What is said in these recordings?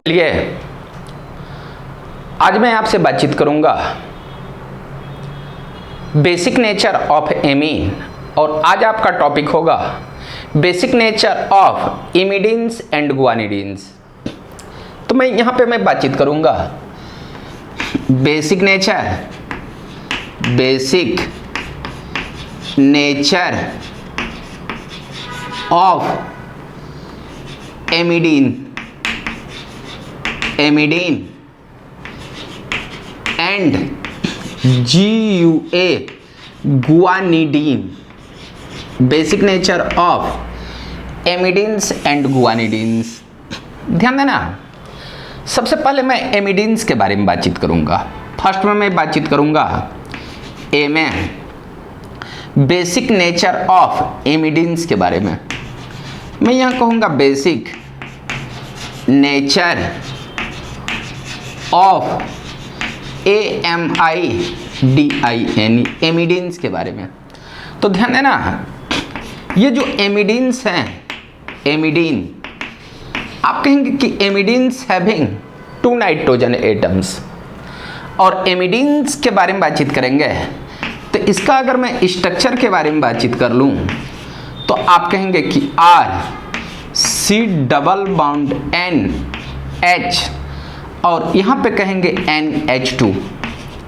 चलिए आज मैं आपसे बातचीत करूंगा बेसिक नेचर ऑफ एमीन और आज आपका टॉपिक होगा basic nature of imidines and guanidines. तो मैं यहां पे बातचीत करूंगा basic nature of amidine and GUA guanidine. Basic nature of amidines and guanidines. ध्यान देना, सबसे पहले मैं एमिडीन्स के बारे में बातचीत करूंगा। फर्स्ट में मैं बातचीत करूंगा ए में बेसिक नेचर ऑफ एमिडीन्स के बारे में। मैं यहां कहूंगा बेसिक नेचर ऑफ AMIDIN एमिडीन्स के बारे में। तो ध्यान देना, ये जो एमिडीन्स हैं, एमिडीन आप कहेंगे कि एमिडीन्स हैविंग 2 नाइट्रोजन एटम्स, और एमिडीन्स के बारे में बातचीत करेंगे तो इसका अगर मैं स्ट्रक्चर के बारे में बातचीत कर लूं तो आप कहेंगे कि RC डबल बाउंड NH और यहाँ पे कहेंगे NH2,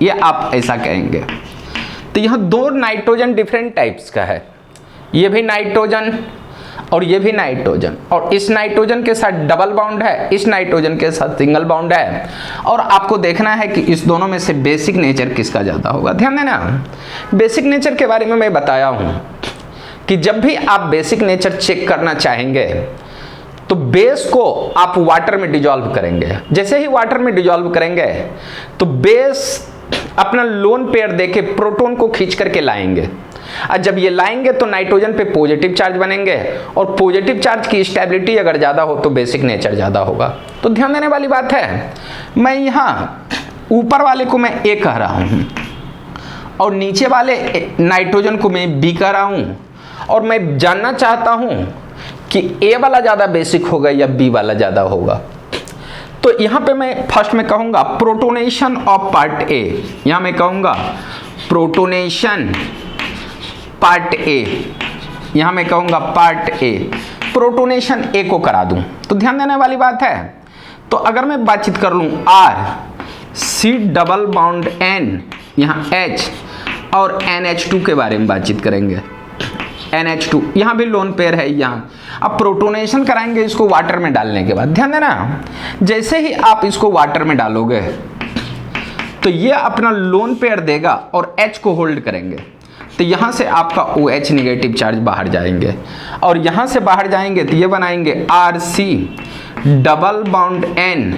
ये आप ऐसा कहेंगे। तो यहाँ 2 नाइट्रोजन डिफरेंट टाइप्स का है, ये भी नाइट्रोजन और ये भी नाइट्रोजन, और इस नाइट्रोजन के साथ डबल बाउंड है, इस नाइट्रोजन के साथ सिंगल बाउंड है, और आपको देखना है कि इस दोनों में से बेसिक नेचर किसका ज़्यादा होगा। ध्यान देना, बेसिक नेचर के बारे में मैं बताया हूँ कि जब भी आप बेसिक नेचर चेक करना चाहेंगे तो बेस को आप वाटर में डिजॉल्व करेंगे। जैसे ही वाटर में डिजॉल्व करेंगे तो बेस अपना लोन पेयर देके प्रोटॉन को खींच करके लाएंगे, और जब ये लाएंगे तो नाइट्रोजन पे पॉजिटिव चार्ज बनेंगे, और पॉजिटिव चार्ज की स्टेबिलिटी अगर ज़्यादा हो तो बेसिक नेचर ज़्यादा होगा। तो ध्यान देने वाली बात है, मैं यहाँ ऊपर वाले को मैं A कह रहा हूँ और नीचे वाले नाइट्रोजन को मैं B कह रहा हूँ, और मैं जानना चाहता हूँ कि A वाला ज़्यादा बेसिक होगा या B वाला ज़्यादा होगा। तो यहाँ पे मैं फर्स्ट में कहूँगा प्रोटोनेशन ऑफ पार्ट A, यहाँ मैं कहूँगा प्रोटोनेशन पार्ट A, यहाँ मैं कहूँगा पार्ट A, प्रोटोनेशन A को करा दूँ। तो ध्यान देने वाली बात है, तो अगर मैं बातचीत कर लूँ RC डबल बाउंड N, यहाँ H और NH2 के बारे में बातचीत करेंगे। NH2 यहाँ भी लोन पेयर है, यहाँ अब प्रोटोनेशन कराएंगे इसको वाटर में डालने के बाद। ध्यान देना, जैसे ही आप इसको वाटर में डालोगे तो ये अपना लोन पेयर देगा और H को होल्ड करेंगे, तो यहाँ से आपका OH निगेटिव चार्ज बाहर जाएंगे, और यहाँ से बाहर जाएंगे तो ये बनाएंगे RC डबल बाउंड N,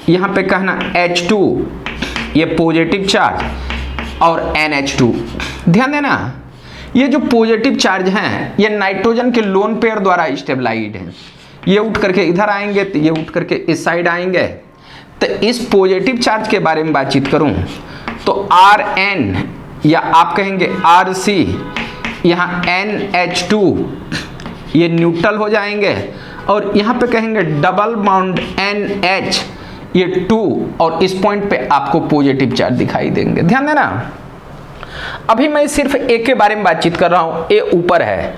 यहाँ पे कहना H2 ये पॉजिटिव चार्ज और NH2। ध्यान देना, ये जो पॉजिटिव चार्ज हैं ये नाइट्रोजन के लोन पेयर द्वारा स्टेबलाइज्ड हैं, ये उठ करके इधर आएंगे तो ये उठ करके इस साइड आएंगे। तो इस पॉजिटिव चार्ज के बारे में बातचीत करूं तो RN या आप कहेंगे RC, यहाँ NH2 ये न्यूट्रल हो जाएंगे, और यहाँ पे कहेंगे डबल बाउंड NH ये 2, और इस पॉइंट पे आपको पॉजिटिव चार्ज दिखाई देंगे। ध्यान देना, अभी मैं सिर्फ A के बारे में बातचीत कर रहा हूं, A ऊपर है,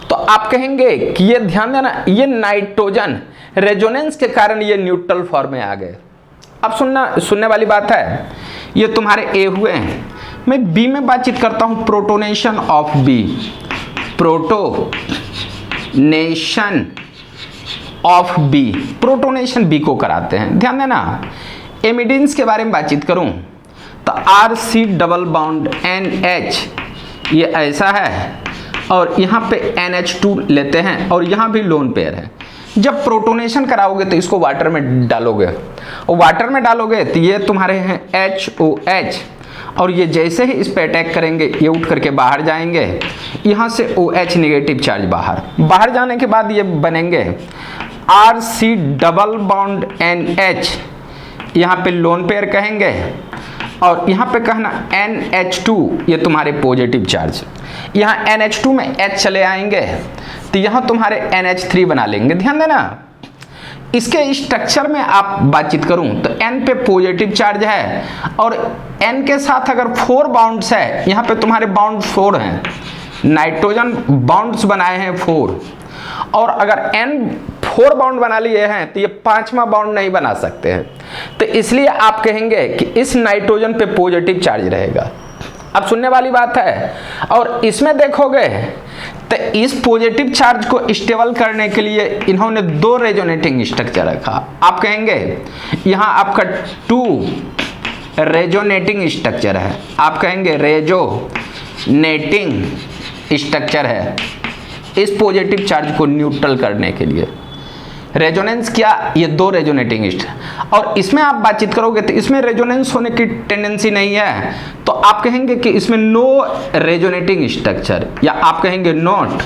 तो आप कहेंगे कि ये ध्यान देना, ये नाइट्रोजन रेजोनेंस के कारण ये न्यूट्रल फॉर्म में आ गए। अब सुनने वाली बात है, ये तुम्हारे A हुए हैं। मैं B में बातचीत करता हूं, protonation of B, protonation of B, protonation B को कराते हैं। ध्यान देना, एमिडीन्स के बारे में बातचीत करूं तो RC डबल बाउंड NH ये ऐसा है, और यहाँ पे NH2 लेते हैं, और यहाँ भी लोन पेयर है। जब प्रोटोनेशन कराओगे तो इसको वाटर में डालोगे, और वाटर में डालोगे तो ये तुम्हारे हैं HOH, और ये जैसे ही इस पे अटैक करेंगे ये उठ करके बाहर जाएंगे, यहाँ से OH निगेटिव चार्ज बाहर जाने के बाद ये बनेंगे RC डबल बाउंड NH, यहाँ पे लोन पेयर कहेंगे, और यहाँ पे कहना NH2 ये तुम्हारे पॉजिटिव चार्ज, यहाँ NH2 में H चले आएंगे तो यहाँ तुम्हारे NH3 बना लेंगे। ध्यान देना, इसके स्ट्रक्चर में आप बातचीत करूं तो N पे पॉजिटिव चार्ज है और N के साथ अगर 4 बाउंड्स है, यहाँ पे तुम्हारे बाउंड 4 हैं, नाइट्रोजन बाउंड्स बनाए हैं 4, और अगर N 4 बाउंड बना लिए हैं तो ये 5वां बाउंड नहीं बना सकते हैं, तो इसलिए आप कहेंगे कि इस नाइट्रोजन पे पॉजिटिव चार्ज रहेगा। अब सुनने वाली बात है, और इसमें देखोगे तो इस पॉजिटिव चार्ज को स्टेबल करने के लिए इन्होंने 2 रेजोनेटिंग स्ट्रक्चर रखा। आप कहेंगे यहाँ आपका 2 रेजोनेटिंग स्ट्रक्चर है, आप कहेंगे रेजोनेटिंग स्ट्रक्चर है इस पॉजिटिव चार्ज को न्यूट्रल करने के लिए। रेजोनेंस क्या, ये 2 रेजोनेटिंग स्ट्रक्चर, और इसमें आप बातचीत करोगे तो इसमें रेजोनेंस होने की टेंडेंसी नहीं है, तो आप कहेंगे कि इसमें नो रेजोनेटिंग स्ट्रक्चर, या आप कहेंगे नॉट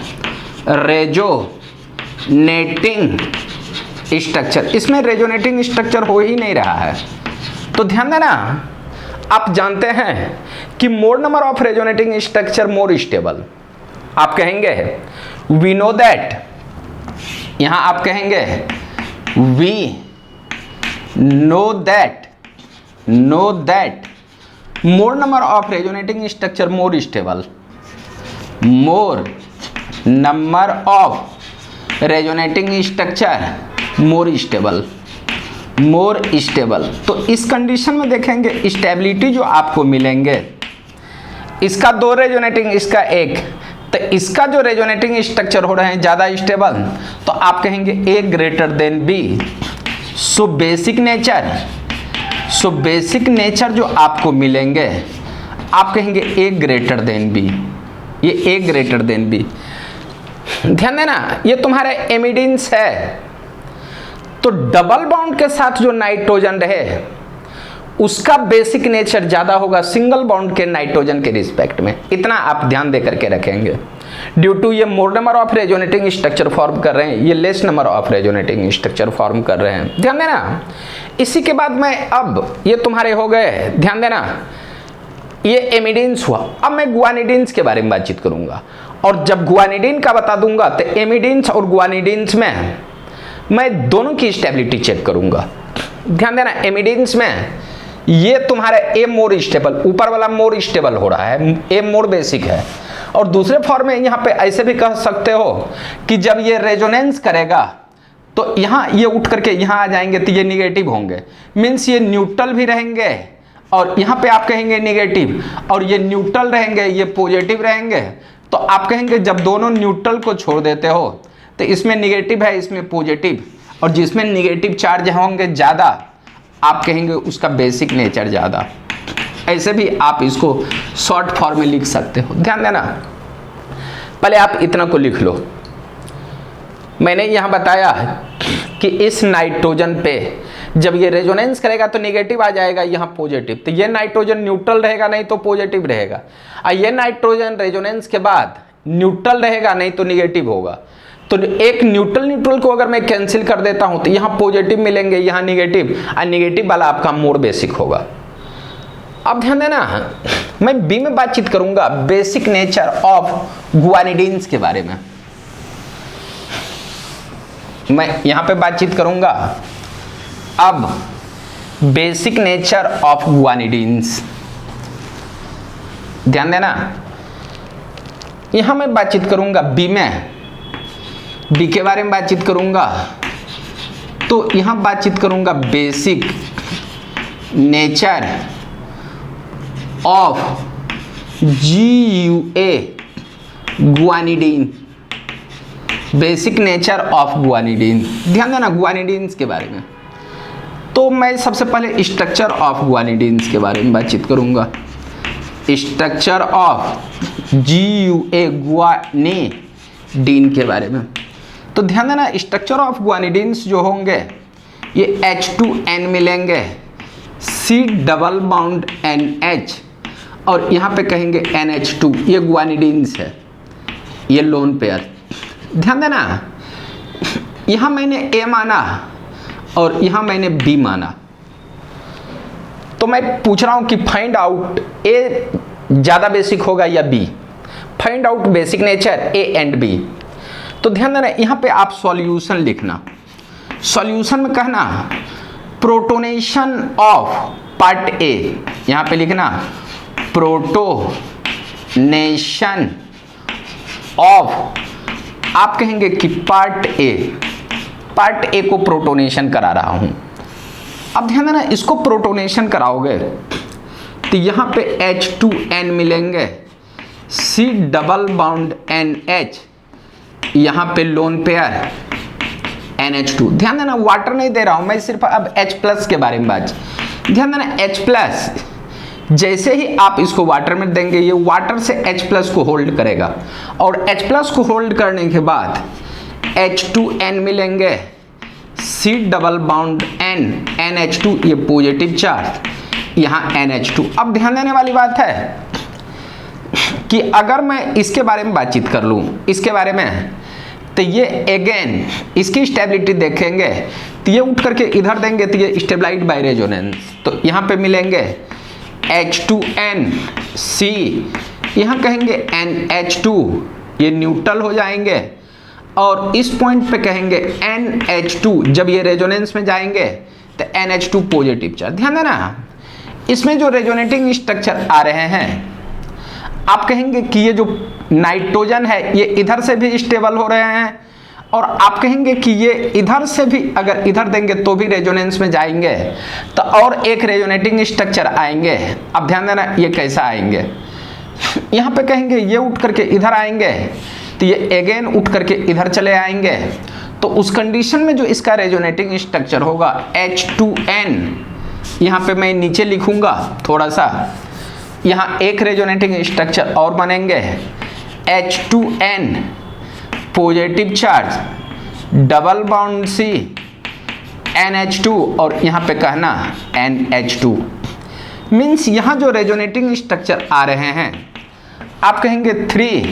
रेजोनेटिंग स्ट्रक्चर, इसमें रेजोनेटिंग स्ट्रक्चर हो ही नहीं रहा है। तो ध्यान देना, आप जानते हैं कि more number of resonating structure more stable. आप कहेंगे वी नो दैट, यहां आप कहेंगे we know that more number of resonating structure more stable, more number of resonating structure more stable. तो इस कंडीशन में देखेंगे स्टेबिलिटी जो आपको मिलेंगे, इसका 2 रेजोनेटिंग, इसका 1, तो इसका जो रेजोनेटिंग स्ट्रक्चर हो रहे हैं ज़्यादा स्टेबल, तो आप कहेंगे A greater than B। So basic nature जो आपको मिलेंगे, आप कहेंगे A ग्रेटर देन B, ये A ग्रेटर देन B। ध्यान देना, ये तुम्हारा एमिडीन्स है, तो डबल बॉन्ड के साथ जो नाइट्रोजन रहे उसका बेसिक नेचर ज़्यादा होगा सिंगल बॉन्ड के नाइट्रोजन के रिस्पेक्ट में, इतना आप ध्यान दे करके रखेंगे। ड्यू टू ये मोर number of resonating structure form कर रहे हैं, ये less number of resonating structure form कर रहे हैं, ध्यान देना। इसी के बाद मैं, अब ये तुम्हारे हो गए, ध्यान देना, ये एमिडीन्स हुआ। अब मैं गुआनिडीन्स के बारे में बातचीत करूंगा, और जब गुआनिडीन का बता दूंगा तो एमिडीन्स और गुआनिडीन्स में मैं दोनों की स्टेबिलिटी चेक करूंगा। ध्यान देना, एमिडीन्स में ये तुम्हारा A मोर स्टेबल, ऊपर वाला मोर स्टेबल हो रहा है, A मोर बेसिक है, और दूसरे फॉर्म में यहाँ पे ऐसे भी कह सकते हो कि जब ये रेजोनेंस करेगा तो यहाँ ये उठ करके यहाँ आ जाएंगे तो ये निगेटिव होंगे, मीन्स ये न्यूट्रल भी रहेंगे, और यहाँ पे आप कहेंगे निगेटिव, और ये न्यूट्रल रहेंगे, ये पॉजिटिव रहेंगे। तो आप कहेंगे जब दोनों न्यूट्रल को छोड़ देते हो तो इसमें निगेटिव है, इसमें पॉजिटिव, और जिसमें निगेटिव चार्ज होंगे ज़्यादा, आप कहेंगे उसका बेसिक नेचर ज़्यादा। ऐसे भी आप इसको शॉर्ट फॉर्म में लिख सकते हो। ध्यान देना, पहले आप इतना को लिख लो। मैंने यहाँ बताया कि इस नाइट्रोजन पे जब ये रेजोनेंस करेगा तो नेगेटिव आ जाएगा, यहाँ पॉजिटिव, तो ये नाइट्रोजन न्यूट्रल रहेगा नहीं तो पॉजिटिव रहेगा, और ये नाइट्रोजन रेजोनेंस के बाद न्यूट्रल रहेगा नहीं तो निगेटिव होगा। तो एक न्यूट्रल को अगर मैं कैंसिल कर देता हूं तो यहाँ पॉजिटिव मिलेंगे, यहाँ निगेटिव, और निगेटिव वाला आपका मोर बेसिक होगा। अब ध्यान देना, मैं बी में बातचीत करूंगा बेसिक नेचर ऑफ गुआनिडीन्स के बारे में। मैं यहां पे बातचीत करूंगा अब बेसिक नेचर ऑफ गुआनिडीन्स। ध्यान देना, यहां मैं बातचीत करूंगा बी में, बी के बारे में बातचीत करूंगा, तो यहां बातचीत करूंगा basic nature of GUA guanidine, basic nature of guanidine. ध्यान देना गुआनिडीन्स के बारे में, तो मैं सबसे पहले स्ट्रक्चर ऑफ गुआनिडीन्स के बारे में बातचीत करूंगा। स्ट्रक्चर ऑफ GUA गुआनिडीन के बारे में, तो ध्यान देना स्ट्रक्चर ऑफ गुआनिडीन्स जो होंगे ये H2N मिलेंगे, C डबल बाउंड NH, और यहाँ पे कहेंगे NH2, ये गुआनिडीन्स है, ये लोन पेयर। ध्यान देना, यहाँ मैंने A माना और यहाँ मैंने B माना, तो मैं पूछ रहा हूँ कि फाइंड आउट A ज़्यादा बेसिक होगा या B, find out basic nature A and B। तो ध्यान देना, यहाँ पे आप सॉल्यूशन लिखना, सॉल्यूशन में कहना प्रोटोनेशन ऑफ पार्ट ए, यहां पे लिखना प्रोटोनेशन ऑफ, आप कहेंगे कि पार्ट ए को प्रोटोनेशन करा रहा हूं। अब ध्यान देना, इसको प्रोटोनेशन कराओगे तो यहां पे H2N मिलेंगे, C डबल बाउंड NH, यहां पे लोन पेयर NH2। ध्यान देना वाटर नहीं दे रहा हूं मैं, सिर्फ अब H प्लस के बारे में बात। ध्यान देना H प्लस जैसे ही आप इसको वाटर में देंगे ये वाटर से H प्लस को होल्ड करेगा, और H प्लस को होल्ड करने के बाद H2N मिलेंगे, C double bond N NH2, ये पॉजिटिव चार्ज, यहाँ NH2। अब ध्यान देने वाली बात है कि अगर मैं इसके बारे में बातचीत कर लूँ, इसके बारे में, तो ये अगेन इसकी स्टेबिलिटी देखेंगे तो ये उठ करके इधर देंगे तो ये स्टेबलाइज्ड बाय रेजोनेंस, तो यहाँ पे मिलेंगे H2N C, यहाँ कहेंगे NH2, ये न्यूट्रल हो जाएंगे, और इस पॉइंट पे कहेंगे NH2, जब ये रेजोनेंस में जाएंगे तो NH2 पॉजिटिव चार्ज। ध्यान देना इसमें जो रेजोनेटिंग स्ट्रक्चर आ रहे हैं, आप कहेंगे कि ये जो नाइट्रोजन है ये इधर से भी स्टेबल हो रहे हैं, और आप कहेंगे कि ये इधर से भी अगर इधर देंगे तो भी रेजोनेंस में जाएंगे, तो और एक रेजोनेटिंग स्ट्रक्चर आएंगे। अब ध्यान देना ये कैसा आएंगे, यहाँ पे कहेंगे ये उठ करके इधर आएंगे तो ये अगेन उठ करके इधर चले आएंगे, तो उस कंडीशन में जो इसका रेजोनेटिंग स्ट्रक्चर होगा H2N, यहाँ पे मैं नीचे लिखूंगा थोड़ा सा, यहाँ एक रेजोनेटिंग स्ट्रक्चर और बनेंगे H2N positive charge double bond C NH2, और यहाँ पे कहना NH2। मीन्स यहाँ जो रेजोनेटिंग स्ट्रक्चर आ रहे हैं आप कहेंगे 3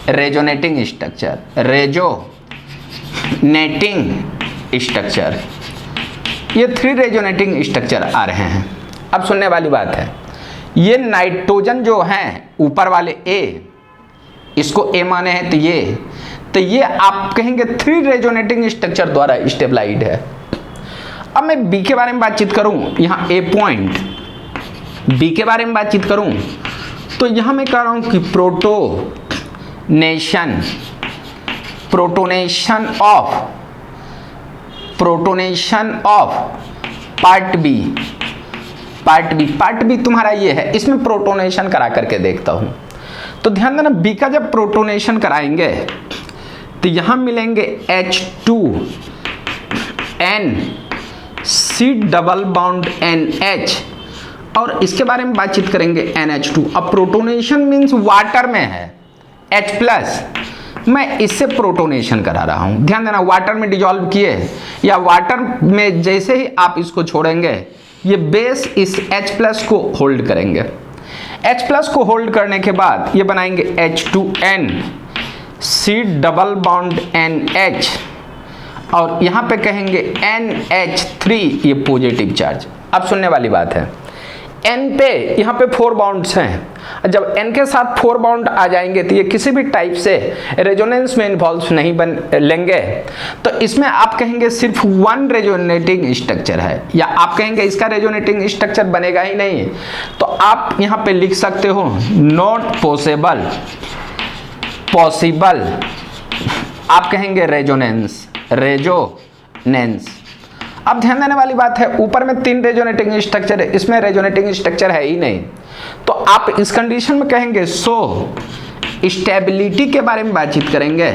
रेजोनेटिंग स्ट्रक्चर, रेजोनेटिंग स्ट्रक्चर, ये 3 रेजोनेटिंग स्ट्रक्चर आ रहे हैं। अब सुनने वाली बात है, ये नाइट्रोजन जो है ऊपर वाले A, इसको A माने हैं तो ये आप कहेंगे 3 रेजोनेटिंग स्ट्रक्चर द्वारा स्टेबलाइज्ड है। अब मैं B के बारे में बातचीत करूं, यहाँ A पॉइंट B के बारे में बातचीत करूं तो यहाँ मैं कह रहा हूं कि प्रोटोनेशन ऑफ पार्ट बी तुम्हारा ये है, इसमें प्रोटोनेशन करा करके देखता हूं। तो ध्यान देना बी का जब प्रोटोनेशन कराएंगे तो यहां मिलेंगे H2N C double bond NH, और इसके बारे में बातचीत करेंगे NH2। अब प्रोटोनेशन मीन्स वाटर में है H प्लस, मैं इससे प्रोटोनेशन करा रहा हूं। ध्यान देना वाटर में डिजॉल्व किए या वाटर में जैसे ही आप इसको छोड़ेंगे ये बेस इस H प्लस को होल्ड करेंगे, H प्लस को होल्ड करने के बाद ये बनाएंगे H2N C double bond NH, और यहाँ पे कहेंगे NH3, ये पॉजिटिव चार्ज। अब सुनने वाली बात है, N पे यहाँ पे 4 बाउंड्स हैं, जब N के साथ 4 बाउंड आ जाएंगे तो ये किसी भी टाइप से रेजोनेंस में इन्वॉल्व नहीं बन लेंगे, तो इसमें आप कहेंगे सिर्फ 1 रेजोनेटिंग स्ट्रक्चर है, या आप कहेंगे इसका रेजोनेटिंग स्ट्रक्चर बनेगा ही नहीं, तो आप यहाँ पे लिख सकते हो नॉट पॉसिबल, आप कहेंगे रेजोनेंस। अब ध्यान देने वाली बात है, ऊपर में 3 रेजोनेटिंग स्ट्रक्चर है, इसमें रेजोनेटिंग स्ट्रक्चर है ही नहीं, तो आप इस कंडीशन में कहेंगे सो स्टेबिलिटी के बारे में बातचीत करेंगे।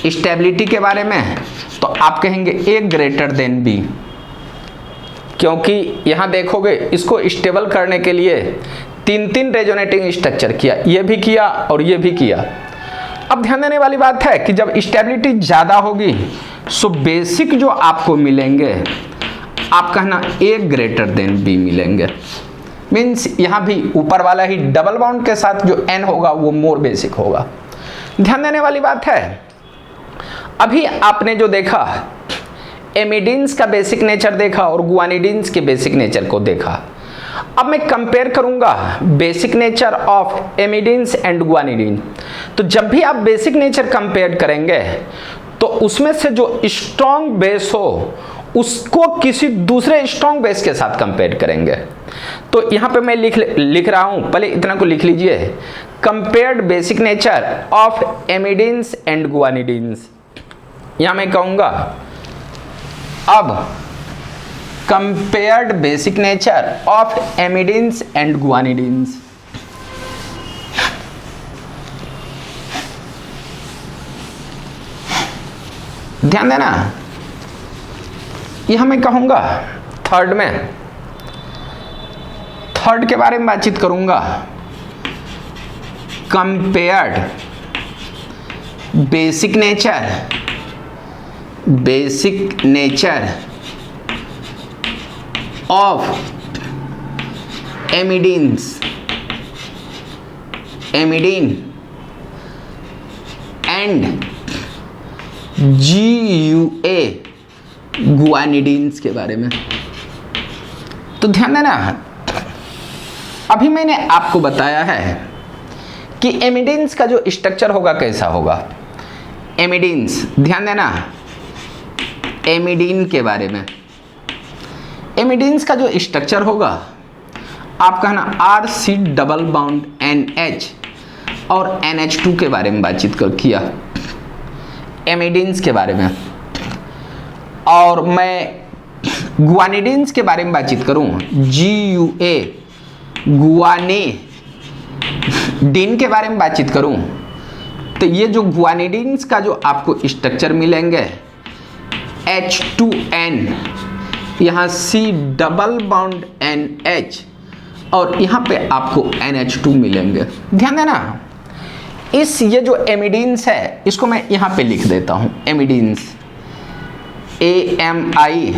स्टेबिलिटी के बारे में तो आप कहेंगे A ग्रेटर देन B, क्योंकि यहां देखोगे इसको स्टेबल करने के लिए 3 रेजोनेटिंग स्ट्रक्चर किया, ये भी किया और ये भी किया। अब ध्यान देने वाली बात है कि जब स्टेबिलिटी ज़्यादा होगी सो बेसिक जो आपको मिलेंगे आप कहना A ग्रेटर देन B मिलेंगे। मीन्स यहाँ भी ऊपर वाला ही डबल बाउंड के साथ जो N होगा वो मोर बेसिक होगा। ध्यान देने वाली बात है, अभी आपने जो देखा एमिडीन्स का बेसिक नेचर देखा और गुआनिडीन्स के बेसिक नेचर को देखा। अब मैं कंपेयर करूंगा basic nature of amidines and guanidine. तो जब भी आप बेसिक नेचर कंपेयर करेंगे तो उसमें से जो स्ट्रॉन्ग बेस हो उसको किसी दूसरे स्ट्रॉन्ग बेस के साथ कंपेयर करेंगे। तो यहां पे मैं लिख रहा हूं, पहले इतना को लिख लीजिए, compared basic nature of amidines and guanidines. यहां मैं कहूंगा अब compared basic nature of amidines and guanidines. ध्यान देना, यह मैं कहूंगा थर्ड के बारे में बातचीत करूंगा, compared basic nature of amidine and GUA guanidines के बारे में। तो ध्यान देना, अभी मैंने आपको बताया है कि एमिडीन्स का जो स्ट्रक्चर होगा कैसा होगा। एमिडीन्स, ध्यान देना, एमिडीन के बारे में, एमिडीन्स का जो स्ट्रक्चर होगा आप कहना RC डबल बाउंड NH और NH2 के बारे में बातचीत किया एमिडीन्स के बारे में। और मैं गुआनिडीन्स के बारे में बातचीत करूं, GUA गुआनिडीन के बारे में बातचीत करूं, तो ये जो गुआनिडीन्स का जो आपको स्ट्रक्चर मिलेंगे H2N, यहाँ C डबल बाउंड NH और यहाँ पे आपको NH2 मिलेंगे। ध्यान देना, ये जो एमिडीन्स है इसको मैं यहाँ पे लिख देता हूँ, एमिडीन्स AMIDINE,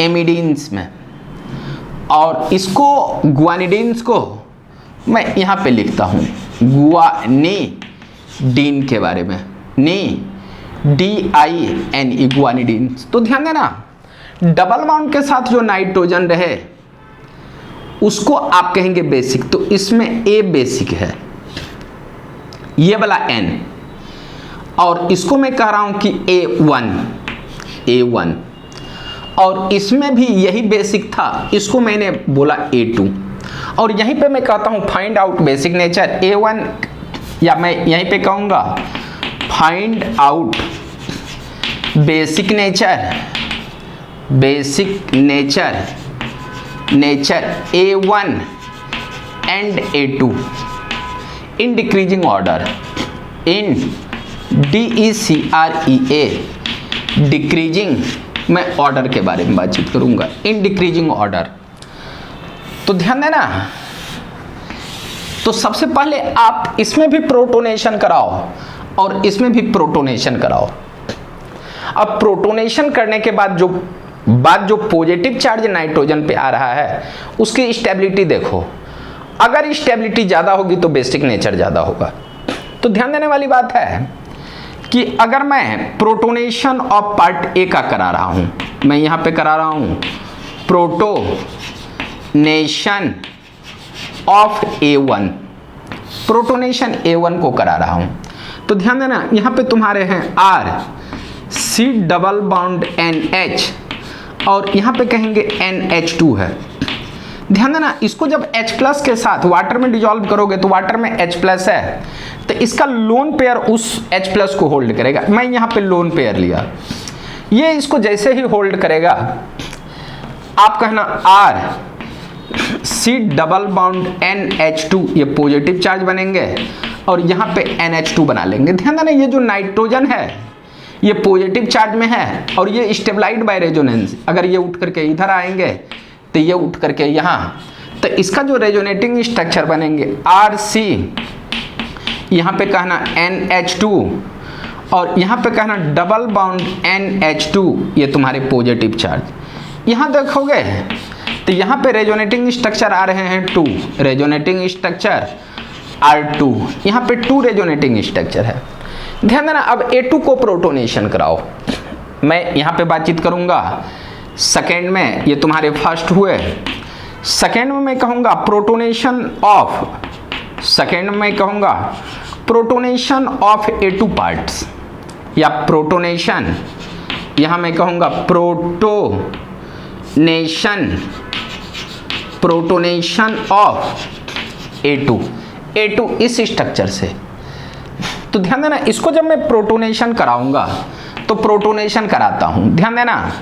एमिडीन्स में, और इसको गुआनिडीन्स को मैं यहाँ पे लिखता हूँ गुआनिडीन के बारे में, DINE गुआनिडीन्स। तो ध्यान देना, डबल बाउंड के साथ जो नाइट्रोजन रहे उसको आप कहेंगे बेसिक, तो इसमें A बेसिक है, ये वाला N, और इसको मैं कह रहा हूं कि A1, और इसमें भी यही बेसिक था, इसको मैंने बोला A2, और यहीं पे मैं कहता हूं find out basic nature A1, या मैं यहीं पे कहूंगा find out basic nature A1 and A2 in decreasing order, in DECREA decreasing, मैं ऑर्डर के बारे में बातचीत करूंगा, इन डिक्रीजिंग ऑर्डर। तो ध्यान देना, तो सबसे पहले आप इसमें भी प्रोटोनेशन कराओ और इसमें भी प्रोटोनेशन कराओ। अब प्रोटोनेशन करने के बाद जो पॉजिटिव चार्ज नाइट्रोजन पे आ रहा है उसकी स्टेबिलिटी देखो, अगर स्टेबिलिटी ज़्यादा होगी तो बेसिक नेचर ज़्यादा होगा। तो ध्यान देने वाली बात है कि अगर मैं प्रोटोनेशन ऑफ पार्ट ए का करा रहा हूँ, मैं यहाँ पे करा रहा हूँ protonation of A1, protonation A1 को करा रहा हूँ, तो ध्यान देना यहाँ पे तुम्हारे हैं RC डबल बाउंड NH और यहाँ पे कहेंगे NH2 है। ध्यान देना, इसको जब H प्लस के साथ वाटर में डिजॉल्व करोगे तो वाटर में H प्लस है, तो इसका लोन पेयर उस H प्लस को होल्ड करेगा। मैं यहाँ पे लोन पेयर लिया, ये इसको जैसे ही होल्ड करेगा आप कहना RC डबल बाउंड NH2, ये पॉजिटिव चार्ज बनेंगे और यहाँ पे NH2 बना लेंगे। ध्यान देना, ये जो नाइट्रोजन है ये पॉजिटिव चार्ज में है और ये स्टेबलाइज्ड बाय रेजोनेंस, अगर ये उठ करके इधर आएंगे तो ये उठ करके यहाँ, तो इसका जो रेजोनेटिंग स्ट्रक्चर बनेंगे RC, यहाँ पे कहना NH2 और यहाँ पे कहना डबल बाउंड NH2, ये तुम्हारे पॉजिटिव चार्ज। यहाँ देखोगे तो यहाँ पे रेजोनेटिंग स्ट्रक्चर आ रहे हैं 2, रेजोनेटिंग स्ट्रक्चर R2, यहाँ पे 2 रेजोनेटिंग स्ट्रक्चर है। ध्यान देना, अब A2 को प्रोटोनेशन कराओ, मैं यहाँ पे बातचीत करूँगा सेकेंड में, ये तुम्हारे फर्स्ट हुए, सेकेंड में मैं कहूँगा प्रोटोनेशन ऑफ, सेकेंड में कहूँगा प्रोटोनेशन ऑफ A2 पार्ट्स या प्रोटोनेशन, यहां मैं कहूंगा प्रोटोनेशन ऑफ A2 इस स्ट्रक्चर से। तो ध्यान देना, इसको जब मैं प्रोटोनेशन कराऊंगा तो प्रोटोनेशन कराता हूं, ध्यान देना,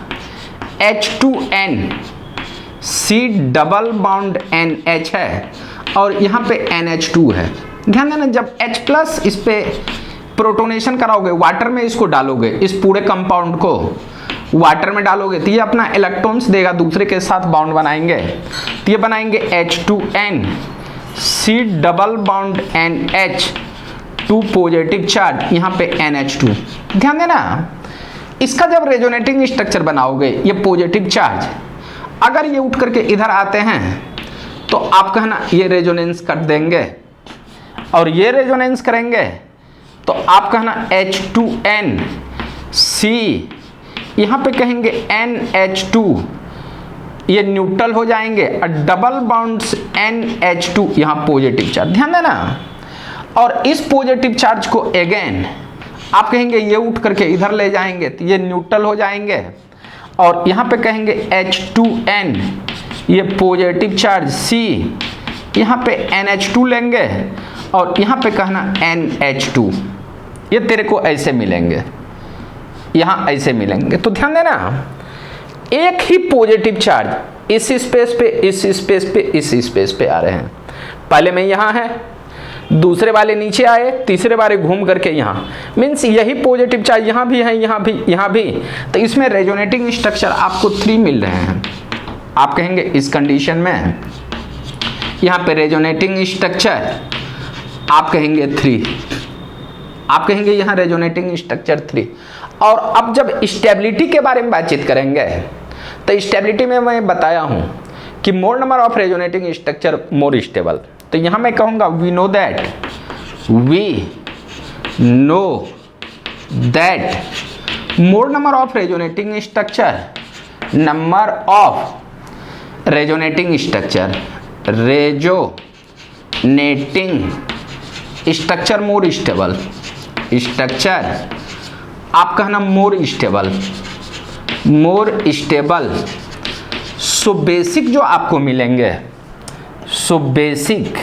H2N C double bond NH है और यहाँ पे NH2 है। ध्यान देना, जब H प्लस इस पे प्रोटोनेशन कराओगे, वाटर में इसको डालोगे, इस पूरे कंपाउंड को वाटर में डालोगे तो ये अपना इलेक्ट्रॉन्स देगा, दूसरे के साथ बॉन्ड बनाएंगे, तो ये बनाएंगे H2N C double bond NH 2 positive charge, यहाँ पे NH2। ध्यान देना, इसका जब रेजोनेटिंग स्ट्रक्चर बनाओगे, ये पॉजिटिव चार्ज अगर ये उठ करके इधर आते हैं तो आप कहना ये रेजोनेंस कर देंगे, और ये रेजोनेंस करेंगे तो आप कहना H2N C, यहाँ पे कहेंगे NH2, ये न्यूट्रल हो जाएंगे, और डबल बॉन्ड्स NH2 यहाँ पॉजिटिव चार्ज। ध्यान देना, और इस पॉजिटिव चार्ज को अगेन आप कहेंगे ये उठ करके इधर ले जाएंगे तो ये न्यूट्रल हो जाएंगे, और यहाँ पे कहेंगे H2N, ये पॉजिटिव चार्ज C, यहाँ पे NH2 लेंगे और यहाँ पे कहना NH2, ये तेरे को ऐसे मिलेंगे, यहाँ ऐसे मिलेंगे। तो ध्यान देना, एक ही पॉजिटिव चार्ज इस स्पेस पे, इस स्पेस पे, इस स्पेस पे आ रहे हैं। पहले में यहाँ है, दूसरे वाले नीचे आए, तीसरे वाले घूम करके यहाँ, मीन्स यही पॉजिटिव चार्ज यहाँ भी है, यहाँ भी, यहाँ भी। तो इसमें रेजोनेटिंग स्ट्रक्चर आपको 3 मिल रहे हैं। आप कहेंगे इस कंडीशन में यहाँ पे रेजोनेटिंग स्ट्रक्चर आप कहेंगे 3, आप कहेंगे यहाँ रेजोनेटिंग स्ट्रक्चर 3। और अब जब स्टेबिलिटी के बारे में बातचीत करेंगे तो स्टेबिलिटी में मैं बताया हूँ कि more number of resonating structure more stable. तो यहाँ मैं कहूँगा we know that more number of resonating structure, number of resonating structure, resonating structure more stable, structure आप कहना मोर स्टेबल। सो बेसिक जो आपको मिलेंगे, सो बेसिक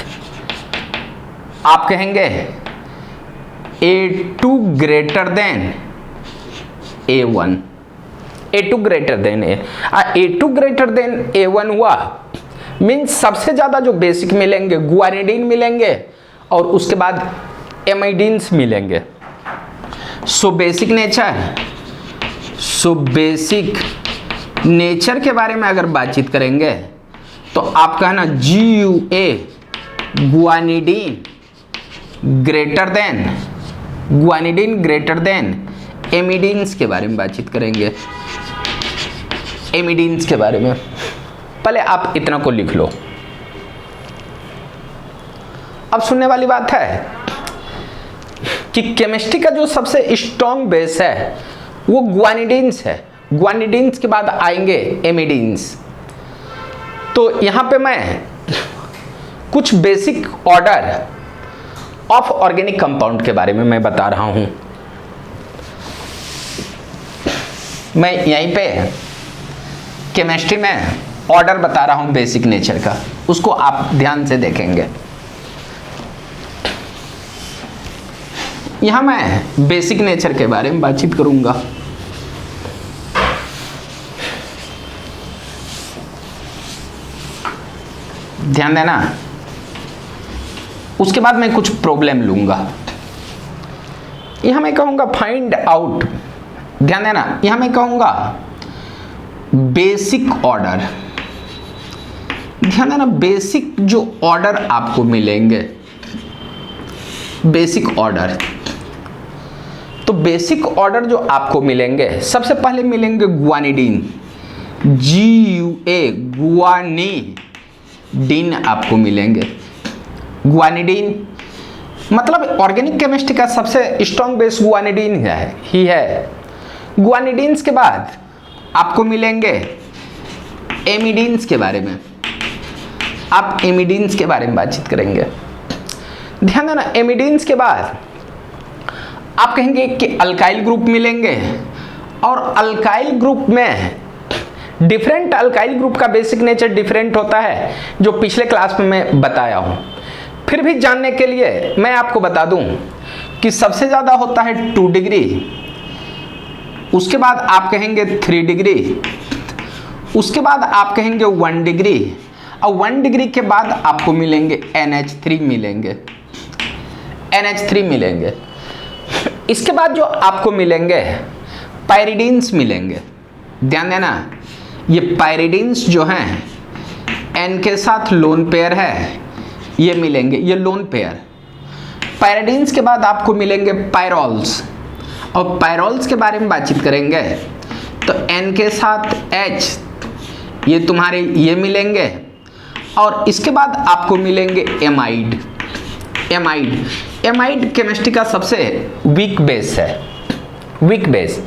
आप कहेंगे A2 greater than A1, A2 greater than A2 greater than A1 हुआ, means सबसे ज़्यादा जो बेसिक मिलेंगे गुआनिडीन मिलेंगे और उसके बाद एमाइडीन्स मिलेंगे। सो बेसिक नेचर के बारे में अगर बातचीत करेंगे तो आप कहना GUA गुआनिडीन ग्रेटर देन एमिडीन्स के बारे में बातचीत करेंगे। एमिडीन्स के बारे में पहले आप इतना को लिख लो। अब सुनने वाली बात है कि केमिस्ट्री का जो सबसे स्ट्रॉन्ग बेस है वो गुआनिडीन्स है, गुआनिडीन्स के बाद आएंगे एमिडीन्स। तो यहाँ पे मैं कुछ basic order of organic compound के बारे में मैं बता रहा हूँ। मैं यहीं पे केमिस्ट्री में ऑर्डर बता रहा हूँ बेसिक नेचर का, उसको आप ध्यान से देखेंगे। यहाँ मैं बेसिक नेचर के बारे में बातचीत करूँगा। ध्यान देना, उसके बाद मैं कुछ प्रॉब्लम लूंगा। यहां मैं कहूंगा फाइंड आउट, ध्यान देना, यहां मैं कहूंगा बेसिक ऑर्डर। ध्यान देना, बेसिक जो ऑर्डर आपको मिलेंगे, बेसिक ऑर्डर, तो बेसिक ऑर्डर जो आपको मिलेंगे, सबसे पहले मिलेंगे गुआनिडीन, GUA गुआनिडीन आपको मिलेंगे। गुआनिडीन मतलब ऑर्गेनिक केमिस्ट्री का सबसे स्ट्रॉन्ग बेस गुआनिडीन ही है। गुआनिडीन्स के बाद आपको मिलेंगे एमिडीन्स के बारे में, आप एमिडीन्स के बारे में बातचीत करेंगे। ध्यान देना, एमिडीन्स के बाद आप कहेंगे कि अल्काइल ग्रुप मिलेंगे, और अल्काइल ग्रुप में डिफरेंट अल्काइल ग्रुप का बेसिक नेचर डिफरेंट होता है, जो पिछले क्लास में मैं बताया हूं। फिर भी जानने के लिए मैं आपको बता दूं कि सबसे ज्यादा होता है 2 डिग्री, उसके बाद आप कहेंगे 3 डिग्री, उसके बाद आप कहेंगे 1 डिग्री, और 1 डिग्री के बाद आपको मिलेंगे NH3 मिलेंगे, NH3 मिलेंगे। इसके बाद जो आपको मिलेंगे पायरिडीन्स मिलेंगे। ध्यान देना, ये पायरिडीन्स जो हैं N के साथ लोन पेयर है, ये मिलेंगे, ये लोन पेयर। पायरिडीन्स के बाद आपको मिलेंगे पायरोल्स, और पायरोल्स के बारे में बातचीत करेंगे तो N के साथ H, ये तुम्हारे ये मिलेंगे, और इसके बाद आपको मिलेंगे एमाइड। एमाइड केमिस्ट्री का सबसे वीक बेस है, वीक बेस।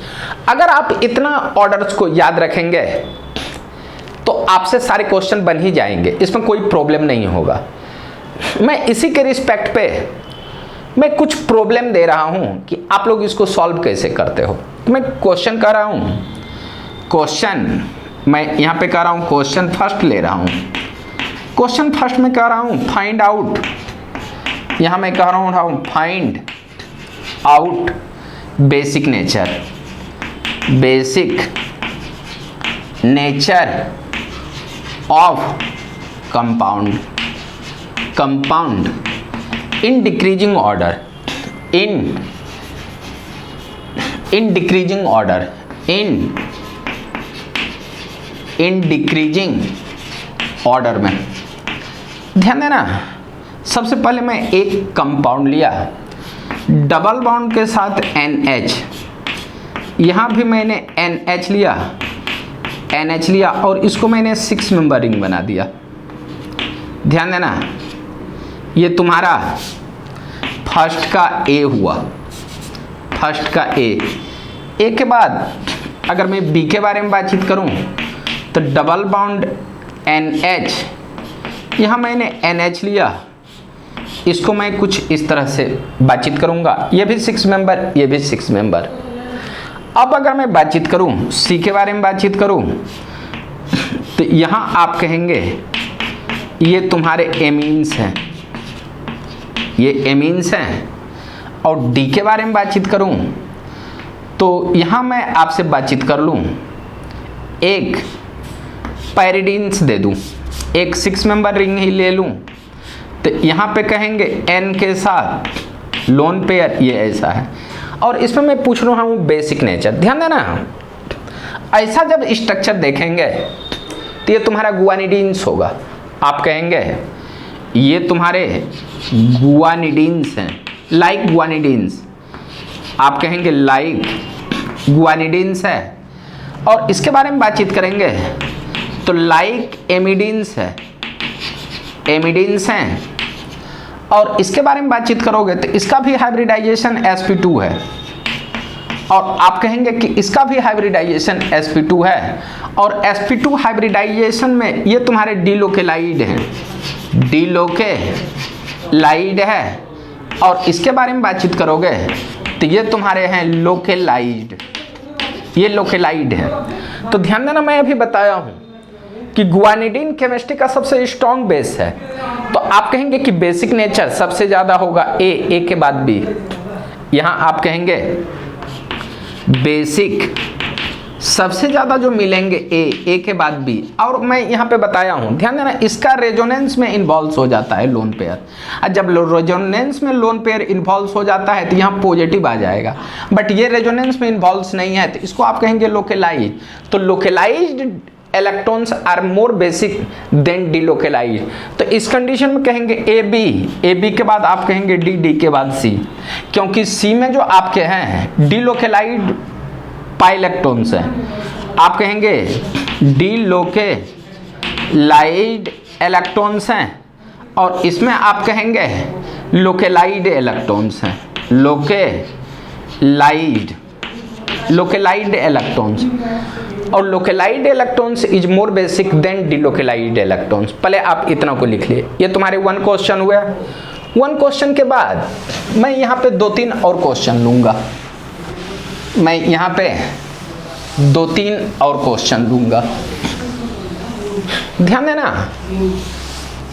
अगर आप इतना ऑर्डर्स को याद रखेंगे तो आपसे सारे क्वेश्चन बन ही जाएंगे, इसमें कोई प्रॉब्लम नहीं होगा। मैं इसी के रिस्पेक्ट पे मैं कुछ प्रॉब्लम दे रहा हूं कि आप लोग इसको सॉल्व कैसे करते हो। मैं क्वेश्चन कर रहा हूं, क्वेश्चन मैं यहां पे कर रहा हूं, क्वेश्चन फर्स्ट ले रहा हूं, क्वेश्चन फर्स्ट में कर रहा हूं फाइंड आउट, यहां मैं कह रहा हूं find out basic nature, basic nature of compound, compound in decreasing order, in decreasing order, in decreasing order में। ध्यान देना, सबसे पहले मैं एक कंपाउंड लिया, डबल बॉन्ड के साथ NH, यहाँ भी मैंने NH लिया और इसको मैंने 6 मेंबर रिंग बना दिया। ध्यान देना, ये तुम्हारा फर्स्ट का A हुआ, फर्स्ट का A के बाद अगर मैं B के बारे में बातचीत करूं तो डबल बॉन्ड NH, यहाँ मैंने NH लिया, इसको मैं कुछ इस तरह से बातचीत करूंगा, ये भी 6 मेंबर, ये भी 6 मेंबर। अब अगर मैं बातचीत करूं C के बारे में बातचीत करूं तो यहाँ आप कहेंगे ये तुम्हारे एमीन्स हैं, ये एमीन्स हैं। और डी के बारे में बातचीत करूं तो यहाँ मैं आपसे बातचीत कर लूं, एक पायरिडीन्स दे दूं, एक 6 मेंबर रिंग ही ले लूं तो यहाँ पे कहेंगे N के साथ लोन पेयर, ये ऐसा है। और इसमें मैं पूछ रहा हूँ बेसिक नेचर। ध्यान देना, ऐसा जब स्ट्रक्चर देखेंगे तो ये तुम्हारा गुआनिडीन्स होगा, आप कहेंगे ये तुम्हारे गुआनिडीन्स हैं, लाइक गुआनिडीन्स, आप कहेंगे लाइक गुआनिडीन्स है। और इसके बारे में बातचीत करेंगे तो लाइक एमिडीन्स है, एमिडीन्स हैं। और इसके बारे में बातचीत करोगे तो इसका भी हाइब्रिडाइजेशन sp2 है, और आप कहेंगे कि इसका भी हाइब्रिडाइजेशन sp2 है। और sp2 हाइब्रिडाइजेशन में ये तुम्हारे डिलोकेलाइड हैं, डिलोकेलाइड है। और इसके बारे में बातचीत करोगे तो ये तुम्हारे हैं लोकेलाइड, ये लोकेलाइड है। तो ध्यान देना, मैं अभी बताया हूं कि गुआनिडीन केमिस्ट्री का सबसे स्ट्रॉन्ग बेस है। तो आप कहेंगे कि बेसिक नेचर सबसे ज्यादा होगा ए के बाद बी, यहां आप कहेंगे बेसिक सबसे ज्यादा जो मिलेंगे ए के बाद बी। और मैं यहाँ पे बताया हूँ, ध्यान देना, इसका रेजोनेंस में इन्वॉल्व हो जाता है लोन पेयर। और जब रेजोनेंस में लोन पेयर इन्वॉल्व हो जाता है तो यहाँ पॉजिटिव आ जाएगा, बट ये रेजोनेंस में इन्वॉल्व नहीं है तो इसको आप कहेंगे लोकेलाइज। तो localized electrons are more basic than delocalize. तो इस कंडीशन में कहेंगे ए बी के बाद आप कहेंगे डी के बाद सी, क्योंकि सी में जो आपके हैं डिलोकेलाइड पाइलेक्ट्रॉन्स हैं, आप कहेंगे डिलोकेलाइड इलेक्ट्रॉन्स हैं। और इसमें आप कहेंगे लोकेलाइड इलेक्ट्रॉन्स हैं, लोकेलाइड इलेक्ट्रॉन्स। और localized electrons is more basic than delocalized electrons. पहले आप इतना को लिख लिए, ये तुम्हारे 1 क्वेश्चन हुआ। 1 क्वेश्चन के बाद मैं यहाँ पे 2-3 और क्वेश्चन लूँगा, मैं यहाँ पे 2-3 और क्वेश्चन लूँगा। ध्यान देना,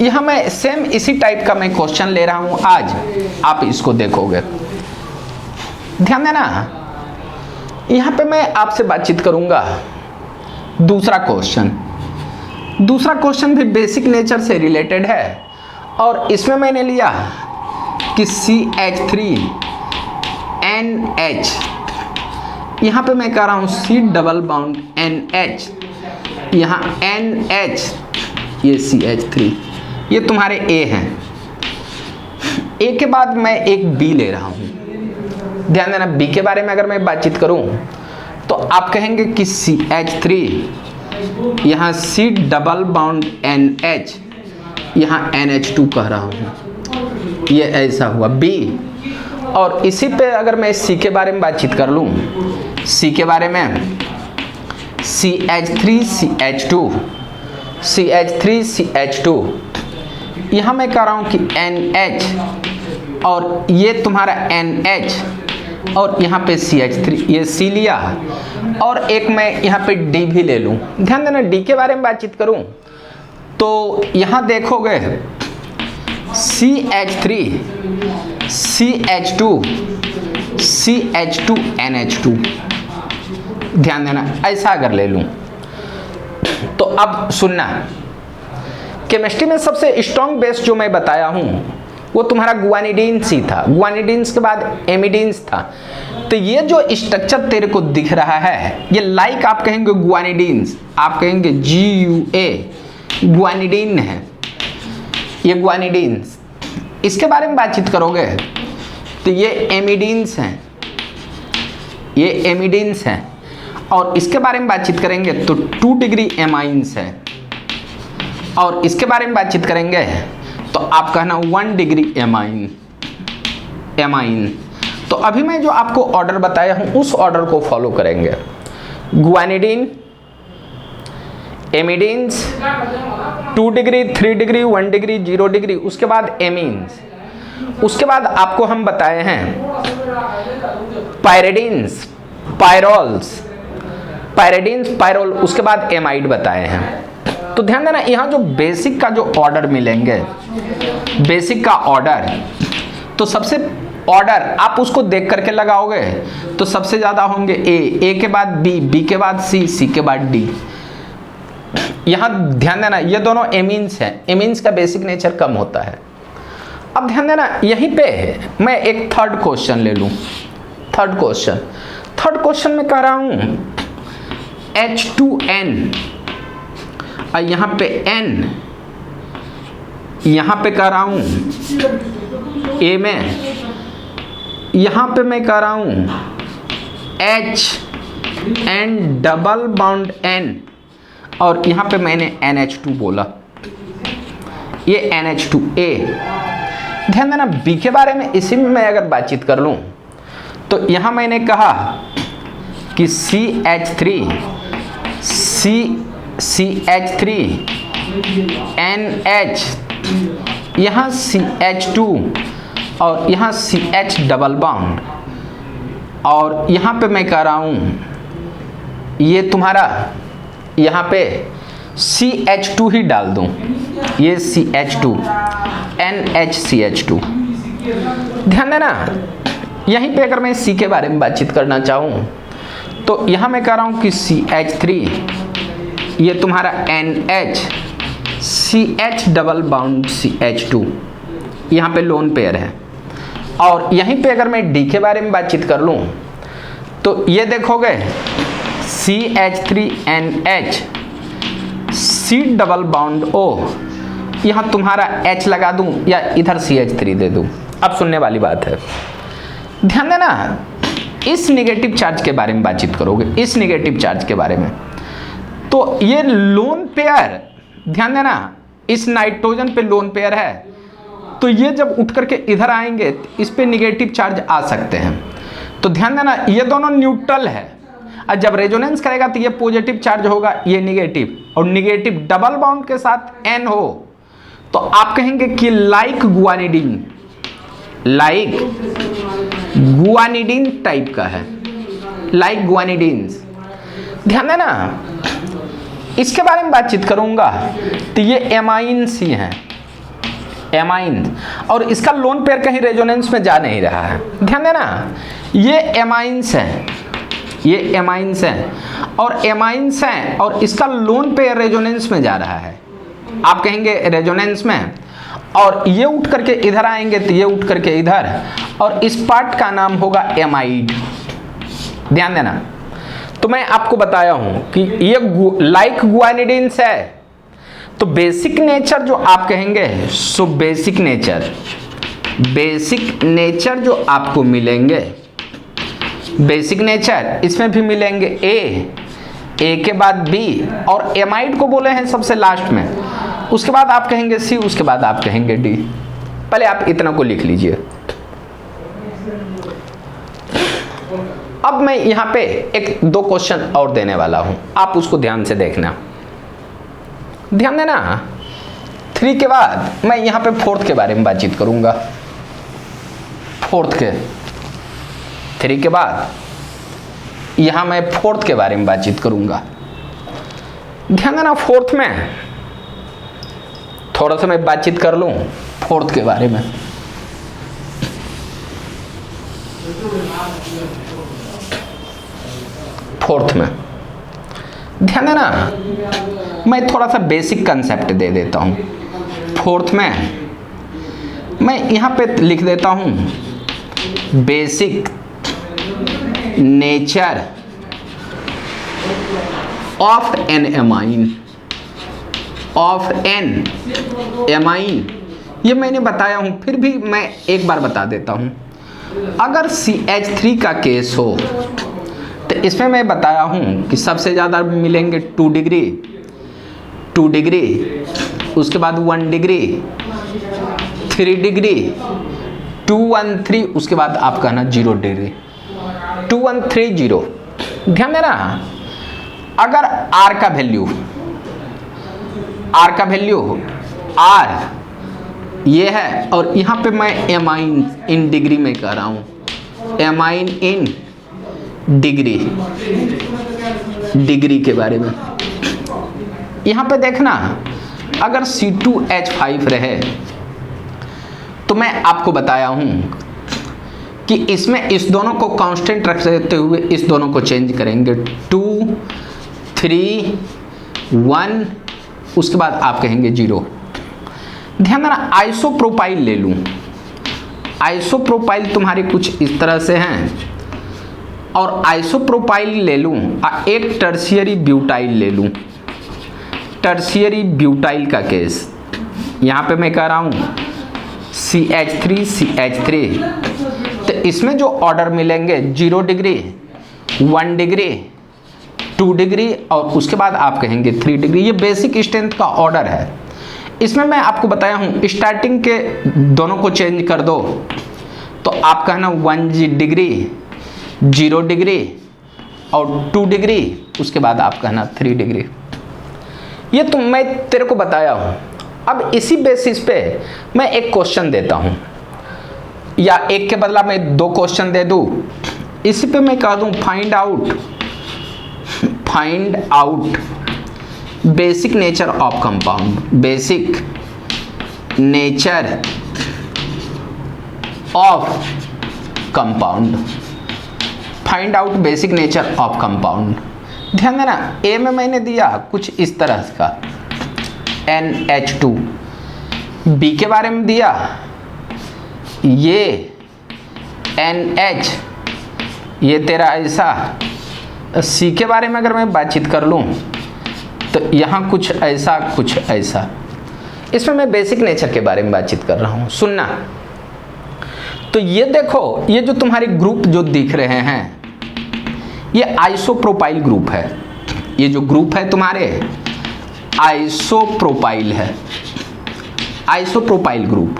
यहाँ मैं सेम इसी टाइप का मैं क्वेश्चन ले रहा हूँ आज, आप इसको देखोगे। ध्यान देना, यहाँ पे मैं आपसे बातचीत करूँगा दूसरा क्वेश्चन भी बेसिक नेचर से रिलेटेड है और इसमें मैंने लिया कि CH3NH, यहाँ पे मैं कह रहा हूँ C डबल बॉन्ड NH, यहाँ NH, ये CH3, ये तुम्हारे A हैं। A के बाद मैं एक B ले रहा हूँ। ध्यान देना, B के बारे में अगर मैं बातचीत करूँ तो आप कहेंगे कि CH3, यहाँ C डबल बॉन्ड NH, यहाँ NH2 कह रहा हूँ, ये ऐसा हुआ B। और इसी पे अगर मैं C के बारे में बातचीत कर लूँ, C के बारे में CH3CH2, यहाँ मैं कह रहा हूँ कि NH और ये तुम्हारा NH और यहाँ पे CH3, ये C लिया और एक मैं यहाँ पे D भी ले लूँ। ध्यान देना, D के बारे में बातचीत करूँ तो यहाँ देखोगे CH3 CH2 CH2 NH2। ध्यान देना, ऐसा अगर ले लूँ तो अब सुनना, केमिस्ट्री में सबसे स्ट्रॉन्ग बेस जो मैं बताया हूँ वो तुम्हारा गुआनिडीन्स ही था। गुआनिडीन्स के बाद एमिडीन्स था। तो ये जो स्ट्रक्चर तेरे को दिख रहा है, ये लाइक आप कहेंगे गुआनिडीन्स, आप कहेंगे GUA, गुआनिडीन है ये, गुआनिडीन्स। इसके बारे में बातचीत करोगे तो ये एमिडीन्स हैं, ये एमिडीन्स हैं। और इसके बारे में बातचीत करेंगे तो 2 डिग्री एमाइंस है। और इसके बारे में बातचीत करेंगे तो आप कहना 1 डिग्री एमाइन। तो अभी मैं जो आपको ऑर्डर बताया हूं उस ऑर्डर को फॉलो करेंगे। Guanidine, amidines, 2 degree, 3 degree, 1 degree, 0 degree, उसके बाद एमीन्स। उसके बाद आपको हम बताए हैं पायरिडीन्स, पायरोल्स, पायरोल, उसके बाद एमाइड बताए हैं। तो ध्यान देना, यहाँ जो बेसिक का जो ऑर्डर मिलेंगे, बेसिक का ऑर्डर, तो सबसे ऑर्डर आप उसको देख करके लगाओगे तो सबसे ज़्यादा होंगे ए के बाद बी के बाद सी के बाद डी। यहाँ ध्यान देना, ये दोनों एमीन्स हैं, एमीन्स का बेसिक नेचर कम होता है। अब ध्यान देना, यहीं पे मैं एक थर्ड क्वेश्चन ले लूँ। थर्ड क्वेश्चन में कह रहा हूँ H2N, और यहाँ पे N, यहाँ पे कह रहा हूँ A में, यहाँ पे मैं कह रहा हूँ HN डबल बॉन्ड N, और यहाँ पे मैंने NH2 बोला, ये NH2A। ध्यान देना, B के बारे में इसी में मैं अगर बातचीत कर लूँ तो यहाँ मैंने कहा कि CH3 NH, यहाँ CH2 और यहाँ CH डबल बॉन्ड, और यहाँ पे मैं कह रहा हूँ ये तुम्हारा यहाँ पे CH2 ही डाल दूँ, ये CH2 NHCH2। ध्यान देना, यहीं पे अगर मैं C के बारे में बातचीत करना चाहूँ तो यहाँ मैं कह रहा हूँ कि CH3, ये तुम्हारा NH, CH double bond CH2, यहाँ पे लोन पेयर है। और यहीं पे अगर मैं D के बारे में बातचीत कर लूँ तो ये देखोगे CH3NH, C double bond O, यहाँ तुम्हारा H लगा दूँ या इधर CH3 दे दूँ। अब सुनने वाली बात है, ध्यान देना, इस नेगेटिव चार्ज के बारे में बातचीत करोगे, इस नेगेटिव चार्ज के बारे में, तो ये लोन पेयर, ध्यान देना, इस नाइट्रोजन पे लोन पेयर है, तो ये जब उठ करके इधर आएंगे तो इस पे नेगेटिव चार्ज आ सकते हैं। तो ध्यान देना, ये दोनों न्यूट्रल है, और जब रेजोनेंस करेगा तो ये पॉजिटिव चार्ज होगा, ये निगेटिव, और निगेटिव डबल बॉन्ड के साथ N हो तो आप कहेंगे कि like guanidine, like guanidine type का है, लाइक गुआनिडीन्स। ध्यान देना, इसके बारे में बातचीत करूंगा तो ये एमाइन्स ही हैं, एमाइन, और इसका लोन पेयर कहीं रेजोनेंस में जा नहीं रहा है। ध्यान देना, ये एमाइन्स हैं, ये एमाइन्स हैं और एमाइन्स हैं और इसका लोन पेयर रेजोनेंस में जा रहा है। आप कहेंगे रेजोनेंस में, और ये उठ करके इधर आएंगे तो ये उठ करके इधर, और इस पार्ट का नाम होगा एमाइड। ध्यान देना, तो मैं आपको बताया हूं कि ये लाइक गुआनिडीन्स है, तो बेसिक नेचर जो आप कहेंगे, सो बेसिक नेचर जो आपको मिलेंगे, बेसिक नेचर इसमें भी मिलेंगे ए के बाद बी, और एमाइड को बोले हैं सबसे लास्ट में, उसके बाद आप कहेंगे सी, उसके बाद आप कहेंगे डी। पहले आप इतना को लिख लीजिए। अब मैं यहां पे एक दो क्वेश्चन और देने वाला हूं, आप उसको ध्यान से देखना। ध्यान देना, 3 के बाद मैं यहां पे 4th के बारे में बातचीत करूंगा। 4th के 3 के बाद यहां मैं 4th के बारे में बातचीत करूंगा। ध्यान देना, 4th में थोड़ा सा मैं बातचीत कर लूं 4th के बारे में। फोर्थ में ध्यान देना, मैं थोड़ा सा बेसिक कंसेप्ट दे देता हूं। 4th में मैं यहां पे लिख देता हूं basic nature of an amine, of an amine. ये मैंने बताया हूं, फिर भी मैं एक बार बता देता हूं। अगर CH3 का केस हो तो इसमें मैं बताया हूं कि सबसे ज़्यादा मिलेंगे 2 डिग्री, 2 डिग्री, उसके बाद 1 डिग्री, 3 डिग्री, 213, उसके बाद आप कहना 0 डिग्री, 2130। ध्यान देना, अगर R का वैल्यू, R ये है, और यहाँ पे मैं एमाइन इन डिग्री में कह रहा हूँ, एमाइन इन डिग्री के बारे में। यहाँ पे देखना, अगर C2H5 रहे तो मैं आपको बताया हूँ कि इसमें इस दोनों को कांस्टेंट रख देते हुए इस दोनों को चेंज करेंगे, 2, 3, 1, उसके बाद आप कहेंगे 0। ध्यान देना, आइसोप्रोपाइल ले लूं, आइसोप्रोपाइल तुम्हारी कुछ इस तरह से हैं, और आइसोप्रोपाइल ले लूं, एक टर्शियरी ब्यूटाइल ले लूं, टर्शियरी ब्यूटाइल का केस। यहां पे मैं कह रहा हूं CH3, तो इसमें जो ऑर्डर मिलेंगे 0 डिग्री, 1 डिग्री, 2 डिग्री, और उसके बाद आप कहेंगे 3 डिग्री। ये बेसिक स्ट्रेंथ का ऑर्डर है। इसमें मैं आपको बताया हूं स्टार्टिंग के दोनों को चेंज कर दो तो आप कहना 1 डिग्री, 0 डिग्री और 2 डिग्री, उसके बाद आप कहना 3 डिग्री। ये तो मैं तेरे को बताया हूं। अब इसी बेसिस पे मैं एक क्वेश्चन देता हूं, या एक के बदला मैं 2 क्वेश्चन दे दूं। इसी पे मैं कह दूं find out basic nature of compound, basic nature of compound, find out basic nature of compound. ध्यान देना, ए में मैंने दिया कुछ इस तरह का NH2, बी के बारे में दिया ये NH, ये तेरा ऐसा। सी के बारे में अगर मैं बातचीत कर लूं तो यहाँ कुछ ऐसा, कुछ ऐसा। इसमें मैं बेसिक नेचर के बारे में बातचीत कर रहा हूँ, सुनना। तो ये देखो, ये जो तुम्हारे ग्रुप जो दिख रहे हैं ये आइसोप्रोपाइल ग्रुप है। ये जो ग्रुप है तुम्हारे आइसोप्रोपाइल है, आइसोप्रोपाइल ग्रुप,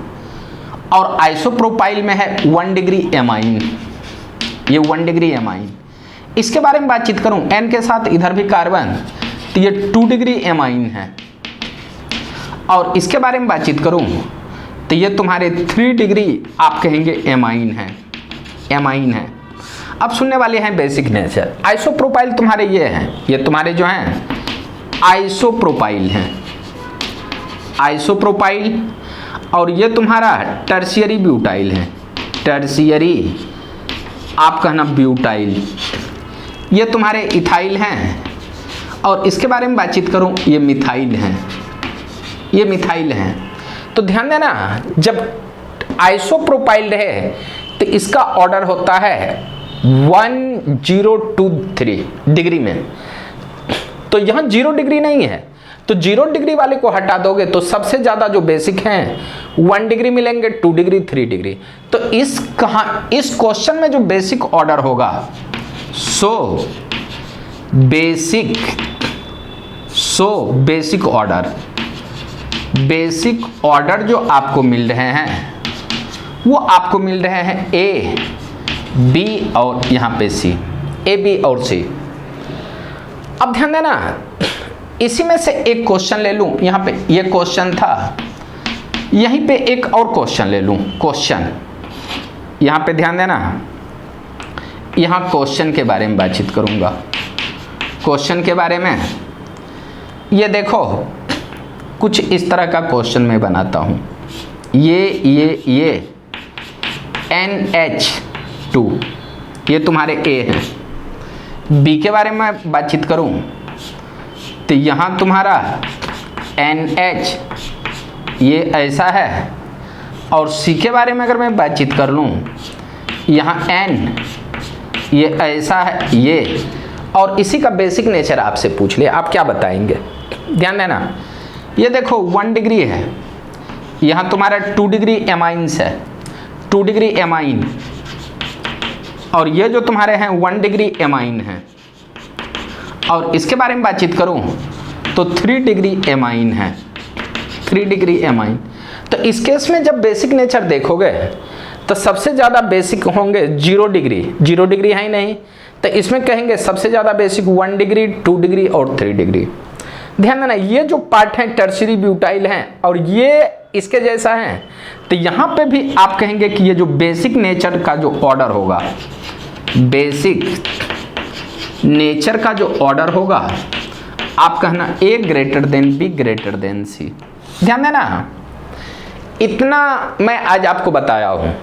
और आइसोप्रोपाइल में है 1 डिग्री एमाइन, ये 1 डिग्री एमाइन। इसके बारे में बातचीत करूं, N के साथ इधर भी कार्बन, तो ये 2 डिग्री एमाइन है। और इसके बारे में बातचीत करूं तो ये तुम्हारे 3 डिग्री आप कहेंगे एमाइन है, एमाइन है। अब सुनने वाले हैं बेसिक नेचर। आइसोप्रोपाइल तुम्हारे ये हैं, ये तुम्हारे जो हैं आइसोप्रोपाइल हैं, आइसोप्रोपाइल। और ये तुम्हारा टर्शियरी ब्यूटाइल है, टर्शियरी आप कहना ब्यूटाइल। ये तुम्हारे इथाइल हैं। और इसके बारे में बातचीत करूं, ये मिथाइल हैं, ये मिथाइल हैं। तो ध्यान देना, जब आइसोप्रोपाइल रहे तो इसका ऑर्डर होता है 1023 डिग्री में। तो यहाँ 0 डिग्री नहीं है, तो 0 डिग्री वाले को हटा दोगे तो सबसे ज़्यादा जो बेसिक हैं 1 डिग्री मिलेंगे, 2 डिग्री, 3 डिग्री। तो इस क्वेश्चन में जो बेसिक ऑर्डर होगा, so basic order, basic order जो आपको मिल रहे हैं वो आपको मिल रहे हैं ए, बी और यहाँ पे सी, ए, बी और सी। अब ध्यान देना, इसी में से एक क्वेश्चन ले लूं, यहाँ पे ये क्वेश्चन था, यहीं पे एक और क्वेश्चन ले लूं। क्वेश्चन यहाँ पे ध्यान देना, यहाँ क्वेश्चन के बारे में बातचीत करूँगा। क्वेश्चन के बारे में ये देखो, कुछ इस तरह का क्वेश्चन मैं बनाता हूँ। ये NH2 ये तुम्हारे ए हैं। बी के बारे में बातचीत करूं तो यहाँ तुम्हारा NH ये ऐसा है। और सी के बारे में अगर मैं बातचीत कर लूँ, यहाँ N ये ऐसा है ये। और इसी का बेसिक नेचर आपसे पूछ ले, आप क्या बताएंगे? ध्यान देना, ये देखो 1 डिग्री है, यहाँ तुम्हारा 2 डिग्री एमाइंस है, 2 डिग्री एमाइन। और ये जो तुम्हारे हैं 1 डिग्री एमाइन है। और इसके बारे में बातचीत करूं तो 3 डिग्री एमाइन है, 3 डिग्री एमाइन। तो इस केस में जब बेसिक नेचर देखोगे तो सबसे ज़्यादा बेसिक होंगे 0 डिग्री, 0 डिग्री है ही नहीं, तो इसमें कहेंगे सबसे ज़्यादा बेसिक 1 डिग्री, 2 डिग्री और 3 डिग्री। ध्यान देना, ये जो पार्ट है टर्शियरी ब्यूटाइल हैं और ये इसके जैसा है। तो यहाँ पे भी आप कहेंगे कि ये जो बेसिक नेचर का जो ऑर्डर होगा, बेसिक नेचर का जो ऑर्डर होगा, आप कहना A greater than B greater than C. ध्यान देना, इतना मैं आज आपको बताया हूँ।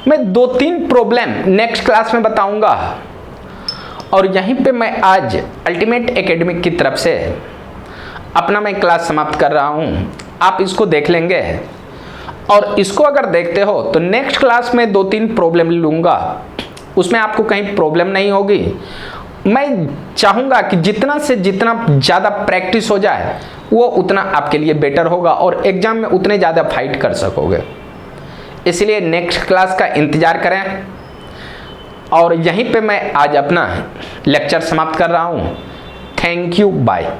मैं 2-3 प्रॉब्लम नेक्स्ट क्लास में बताऊंगा। और यहीं पे मैं आज अल्टीमेट एकेडमिक की तरफ से अपना मैं क्लास समाप्त कर रहा हूँ। आप इसको देख लेंगे और इसको अगर देखते हो तो नेक्स्ट क्लास में 2-3 प्रॉब्लम लूँगा, उसमें आपको कहीं प्रॉब्लम नहीं होगी। मैं चाहूँगा कि जितना से जितना ज़्यादा प्रैक्टिस हो जाए वो उतना आपके लिए बेटर होगा और एग्ज़ाम में उतने ज़्यादा फाइट कर सकोगे। इसलिए नेक्स्ट क्लास का इंतज़ार करें। और यहीं पे मैं आज अपना लेक्चर समाप्त कर रहा हूँ। Thank you, bye.